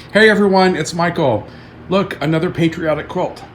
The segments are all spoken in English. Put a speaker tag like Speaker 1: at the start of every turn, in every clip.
Speaker 1: Hey everyone, it's Michael. Look, another patriotic quilt.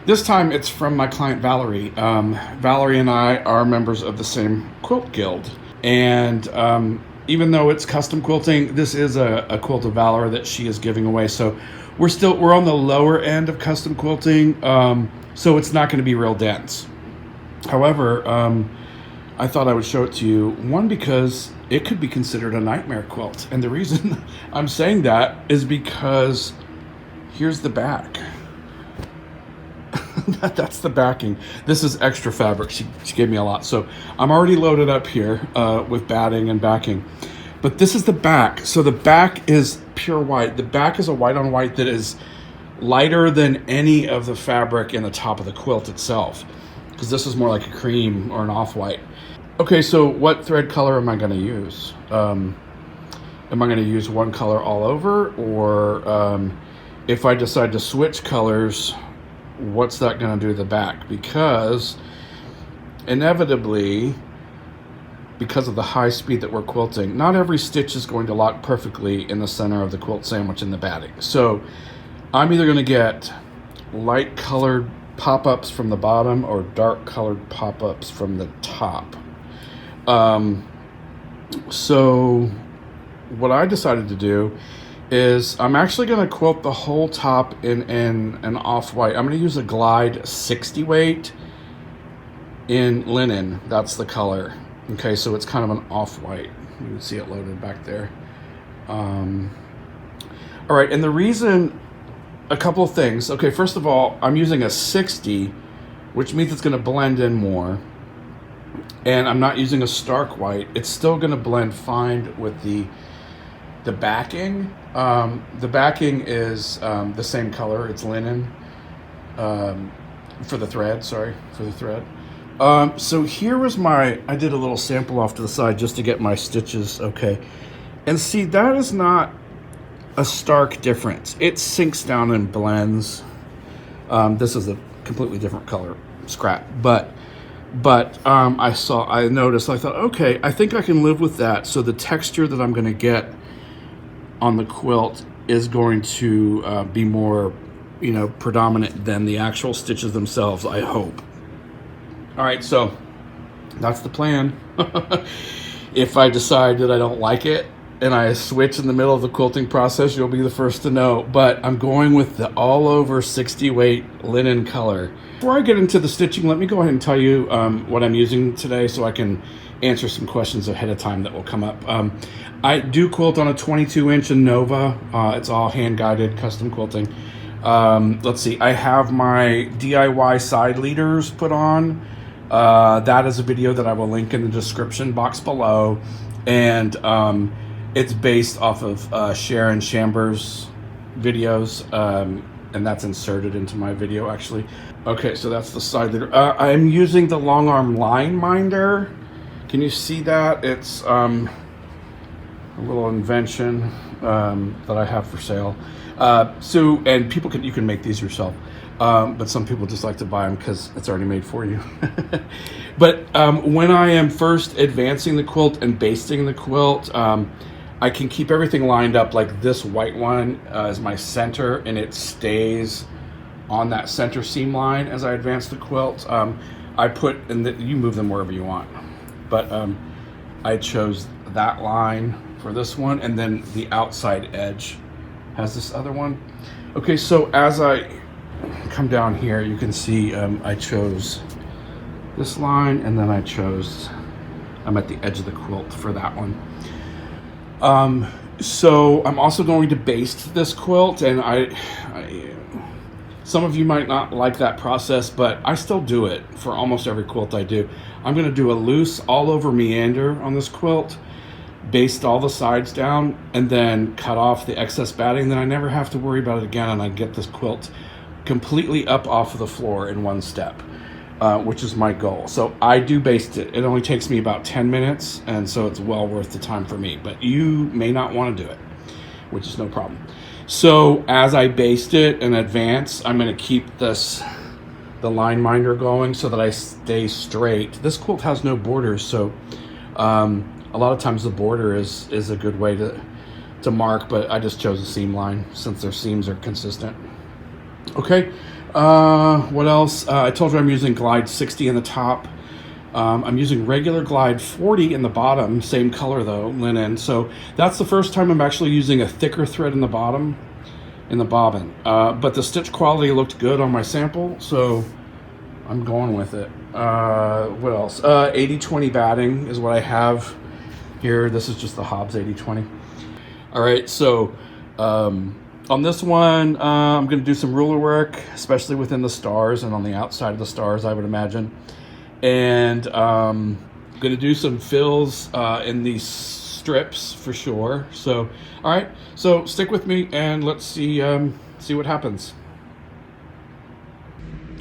Speaker 1: This time it's from my client Valerie. Valerie and I are members of the same quilt guild. And even though it's custom quilting, this is a quilt of valor that she is giving away. So we're on the lower end of custom quilting, so it's not going to be real dense. However, I thought I would show it to you, one, because it could be considered a nightmare quilt. And the reason I'm saying that is because here's the back. That's the backing. This is extra fabric. She gave me a lot. So I'm already loaded up here with batting and backing. But this is the back. So the back is pure white. The back is a white on white that is lighter than any of the fabric in the top of the quilt itself, because this is more like a cream or an off-white. Okay, so what thread color am I going to use? Am I going to use one color all over, or if I decide to switch colors, what's that going to do to the back? Because inevitably, because of the high speed that we're quilting, not every stitch is going to lock perfectly in the center of the quilt sandwich in the batting. So I'm either going to get light colored pop-ups from the bottom or dark colored pop-ups from the top. So what I decided to do is I'm actually going to quilt the whole top in an off-white. I'm going to use a Glide 60 weight in linen. That's the color. Okay, so it's kind of an off-white. You can see it loaded back there. All right, and the reason, a couple of things. Okay, first of all, I'm using a 60, which means it's going to blend in more. And I'm not using a stark white. It's still going to blend fine with the backing. The backing is the same color. It's linen for the thread. So here was I did a little sample off to the side just to get my stitches okay. And see, that is not a stark difference. It sinks down and blends. This is a completely different color scrap, but I noticed, I thought, okay, I think I can live with that. So the texture that I'm going to get on the quilt is going to be more, predominant than the actual stitches themselves, I hope. All right, so that's the plan. If I decide that I don't like it and I switch in the middle of the quilting process, you'll be the first to know. But I'm going with the all over 60 weight linen color. Before I get into the stitching, let me go ahead and tell you what I'm using today so I can answer some questions ahead of time that will come up. I do quilt on a 22-inch Nova. It's all hand-guided custom quilting. Let's see, I have my DIY side leaders put on. That is a video that I will link in the description box below. And it's based off of Sharon Chambers' videos. And that's inserted into my video, actually. Okay, so that's the side leader. I'm using the Longarm Line Minder. Can you see that? It's a little invention that I have for sale. And you can make these yourself. But some people just like to buy them because it's already made for you. But when I am first advancing the quilt and basting the quilt, I can keep everything lined up. Like this white one is my center, and it stays on that center seam line as I advance the quilt. I put, you move them wherever you want, but I chose that line for this one, and then the outside edge has this other one. Okay, so as I come down here, you can see I chose this line, and then I'm at the edge of the quilt for that one. So I'm also going to baste this quilt, and some of you might not like that process, but I still do it for almost every quilt I do. I'm going to do a loose all over meander on this quilt, baste all the sides down, and then cut off the excess batting. Then I never have to worry about it again, and I get this quilt completely up off of the floor in one step, which is my goal. So I do baste it. It only takes me about 10 minutes, and so it's well worth the time for me. But you may not want to do it, which is no problem. So as I baste it and advance, I'm going to keep the line minder going so that I stay straight. This quilt has no borders, so a lot of times the border is a good way to mark, but I just chose a seam line since their seams are consistent. Okay, what else? I told you I'm using Glide 60 in the top. I'm using regular Glide 40 in the bottom, same color though, linen. So that's the first time I'm actually using a thicker thread in the bottom, in the bobbin. But the stitch quality looked good on my sample, so I'm going with it. What else? 80-20 batting is what I have here. This is just the Hobbs 80-20. All right, so on this one, I'm going to do some ruler work, especially within the stars and on the outside of the stars, I would imagine. And I'm going to do some fills in these strips for sure. So, all right, so stick with me and let's see what happens.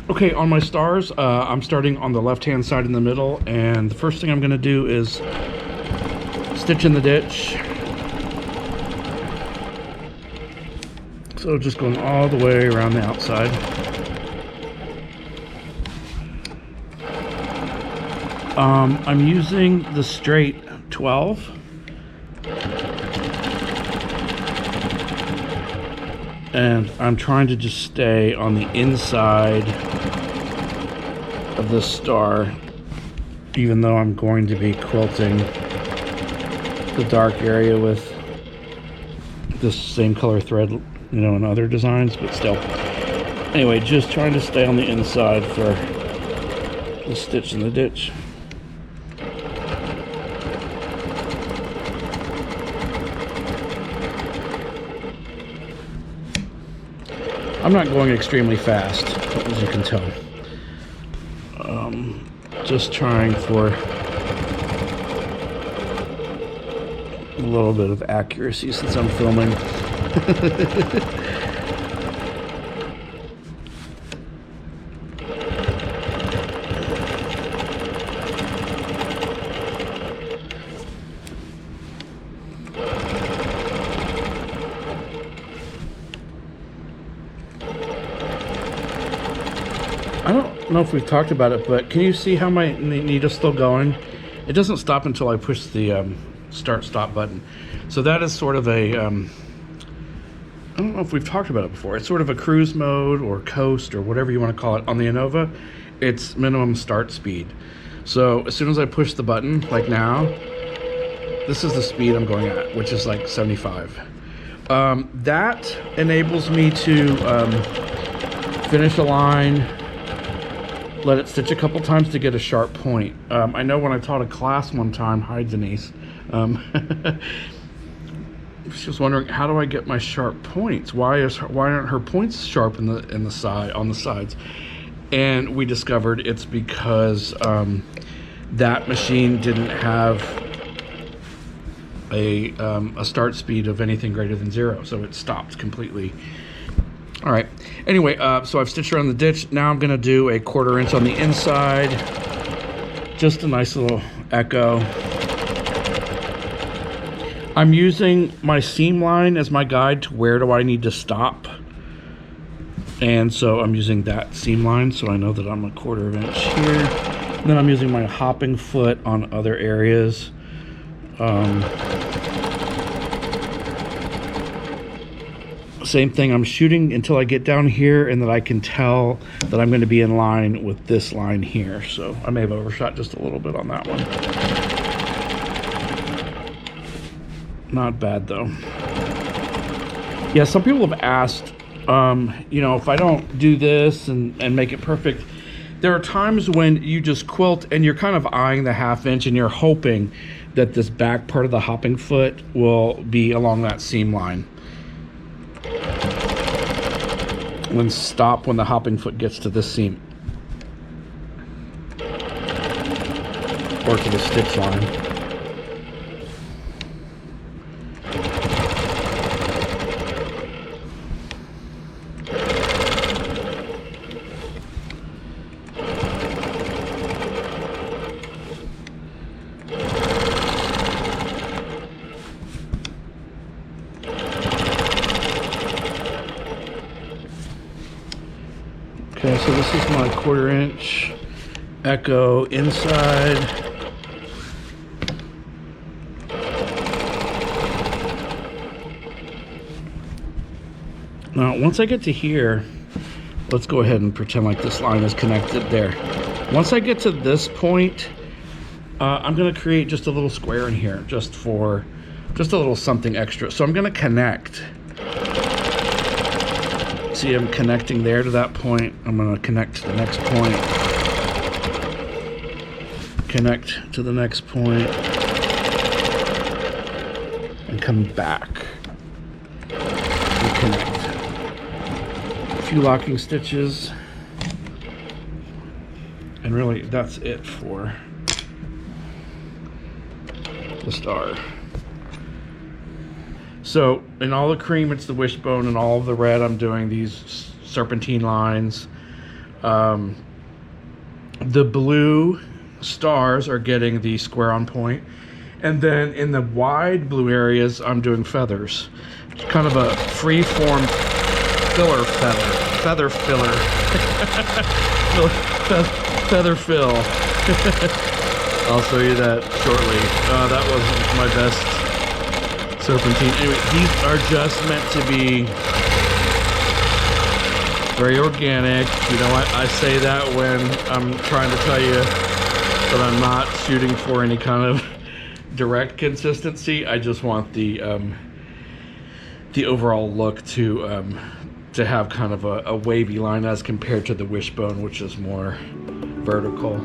Speaker 1: Okay, on my stars, I'm starting on the left-hand side in the middle, and the first thing I'm going to do is stitch in the ditch. So just going all the way around the outside. I'm using the straight 12. And I'm trying to just stay on the inside of this star, even though I'm going to be quilting the dark area with this same color thread, you know, in other designs, but still. Anyway, just trying to stay on the inside for the stitch in the ditch. I'm not going extremely fast, as you can tell. Just trying for a little bit of accuracy since I'm filming. I don't know if we've talked about it, but can you see how my needle's still going? It doesn't stop until I push the start-stop button. So that is sort of a, I don't know if we've talked about it before. It's sort of a cruise mode or coast or whatever you want to call it. On the Innova, it's minimum start speed. So as soon as I push the button, like now, this is the speed I'm going at, which is like 75. That enables me to finish a line, let it stitch a couple times to get a sharp point. I know when I taught a class one time, hi Denise, she was wondering, how do I get my sharp points? Why aren't her points sharp on the sides? And we discovered it's because that machine didn't have a start speed of anything greater than 0, so it stopped completely. All right, anyway, so I've stitched around the ditch. Now I'm gonna do a 1/4 inch on the inside, just a nice little echo. I'm using my seam line as my guide to where do I need to stop, and so I'm using that seam line so I know that I'm a 1/4 inch here. And then I'm using my hopping foot on other areas. Same thing, I'm shooting until I get down here and that I can tell that I'm going to be in line with this line here. So I may have overshot just a little bit on that one. Not bad though. Yeah, some people have asked, you know, if I don't do this and make it perfect, there are times when you just quilt and you're kind of eyeing the 1/2 inch and you're hoping that this back part of the hopping foot will be along that seam line. Then stop when the hopping foot gets to this seam or to the stitch line. Okay, so this is my 1/4 inch echo inside. Now, once I get to here, let's go ahead and pretend like this line is connected there. Once I get to this point, I'm gonna create just a little square in here, just a little something extra. So I'm gonna connect. See, I'm connecting there to that point. I'm gonna connect to the next point. Connect to the next point. And come back. And connect. A few locking stitches. And really, that's it for the star. So in all the cream, it's the wishbone, and all of the red, I'm doing these serpentine lines. The blue stars are getting the square on point. And then in the wide blue areas, I'm doing feathers. It's kind of a free-form filler feather filler. Feather fill. I'll show you that shortly. That wasn't my best serpentine. Anyway, these are just meant to be very organic. You know, I say that when I'm trying to tell you that I'm not shooting for any kind of direct consistency. I just want the overall look to have kind of a wavy line as compared to the wishbone, which is more vertical.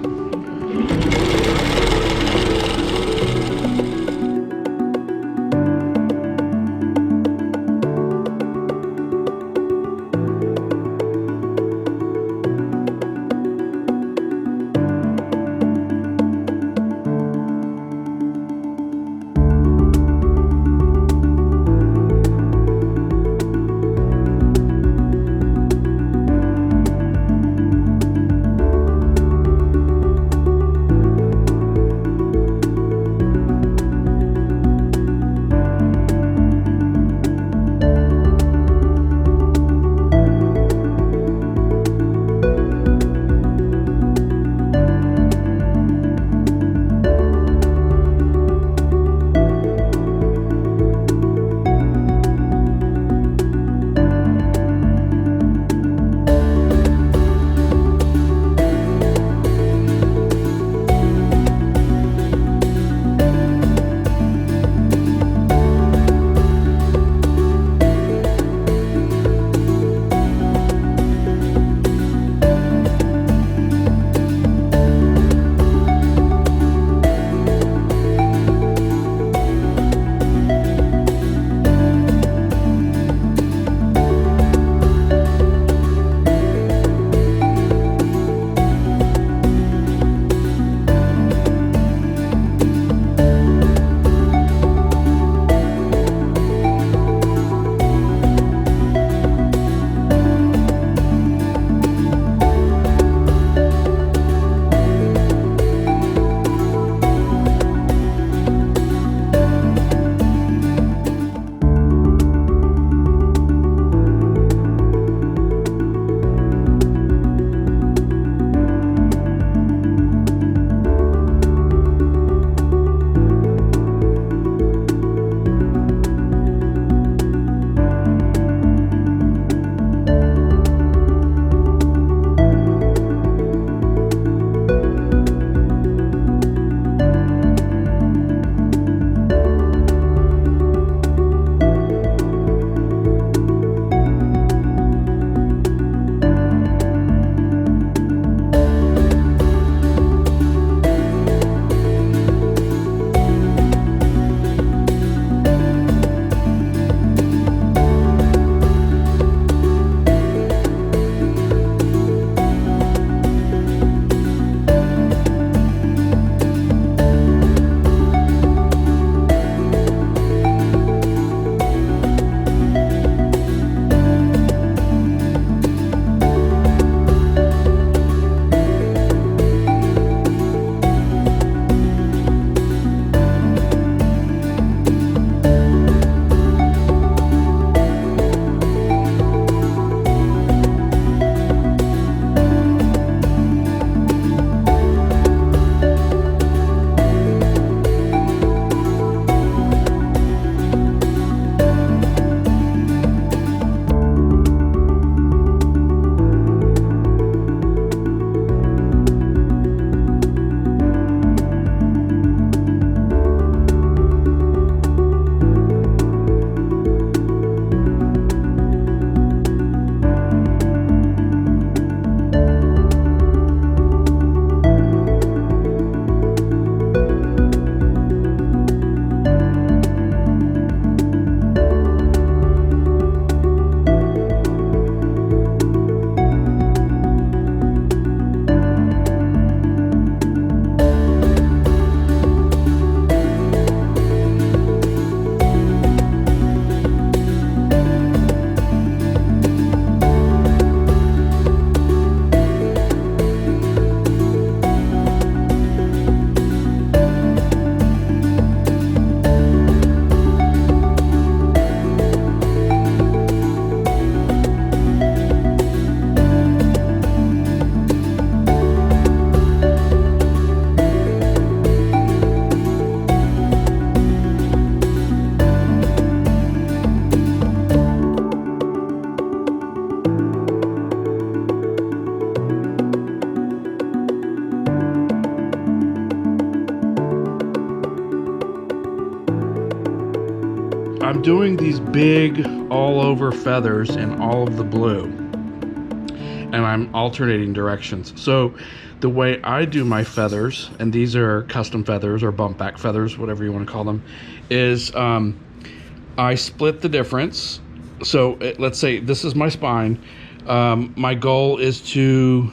Speaker 1: doing these big all over feathers in all of the blue, and I'm alternating directions. So the way I do my feathers, and these are custom feathers or bump back feathers, whatever you want to call them, is I split the difference. So let's say this is my spine. My goal is to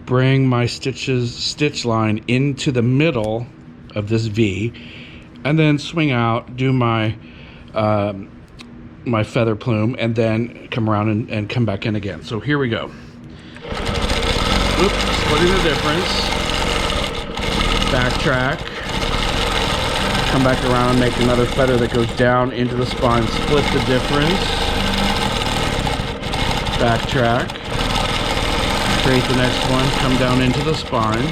Speaker 1: bring my stitch line into the middle of this V, and then swing out, do my my feather plume, and then come around and come back in again. So here we go. Oops, splitting the difference. Backtrack. Come back around and make another feather that goes down into the spine. Split the difference. Backtrack. Create the next one. Come down into the spine.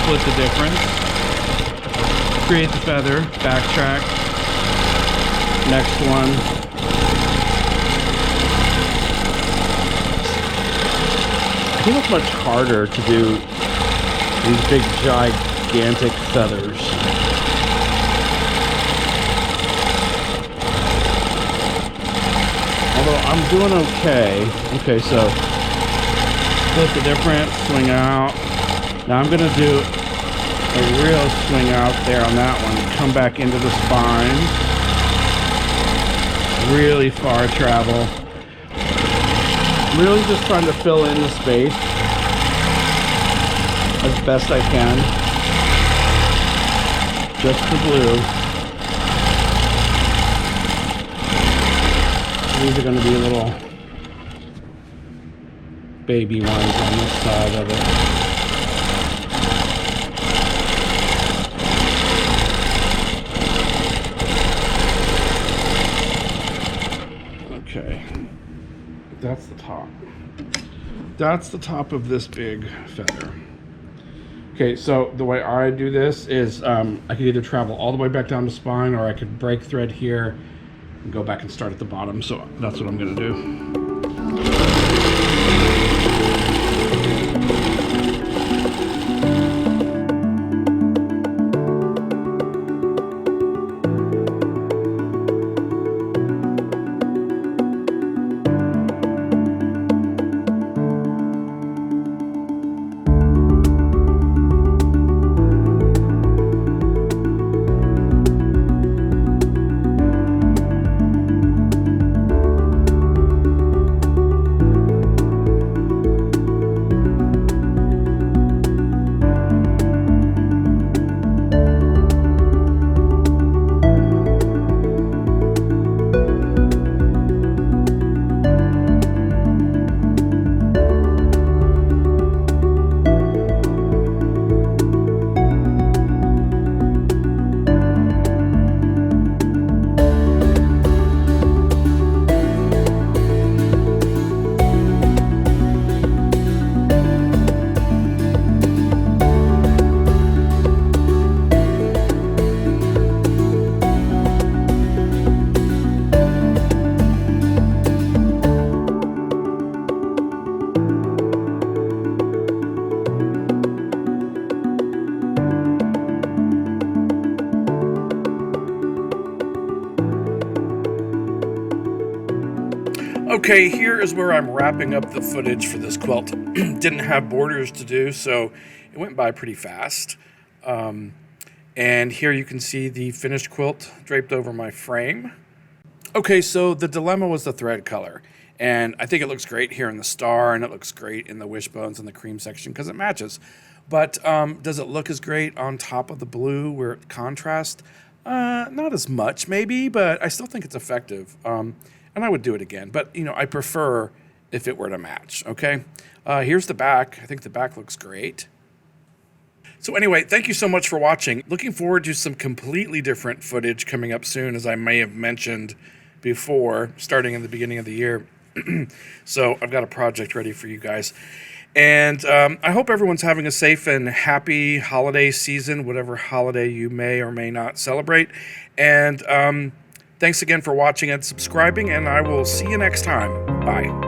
Speaker 1: Split the difference. Create the feather. Backtrack. Next one. I think it's much harder to do these big gigantic feathers. Although I'm doing okay. Okay, so split the difference, swing out. Now I'm gonna do a real swing out there on that one. Come back into the spine. Really far travel. I'm really just trying to fill in the space as best I can. Just the blue. These are going to be little baby ones on this side of it. Okay, that's the top. That's the top of this big feather. Okay, so the way I do this is I could either travel all the way back down to spine, or I could break thread here and go back and start at the bottom. So that's what I'm gonna do. Okay, here is where I'm wrapping up the footage for this quilt. Didn't have borders to do, so it went by pretty fast. And here you can see the finished quilt draped over my frame. Okay, so the dilemma was the thread color. And I think it looks great here in the star, and it looks great in the wishbones and the cream section because it matches. But does it look as great on top of the blue where it contrasts? Not as much, maybe, but I still think it's effective. And I would do it again, but you know, I prefer if it were to match, okay? Here's the back. I think the back looks great. So anyway, thank you so much for watching. Looking forward to some completely different footage coming up soon, as I may have mentioned before, starting in the beginning of the year. So I've got a project ready for you guys. And I hope everyone's having a safe and happy holiday season, whatever holiday you may or may not celebrate. And thanks again for watching and subscribing, and I will see you next time. Bye.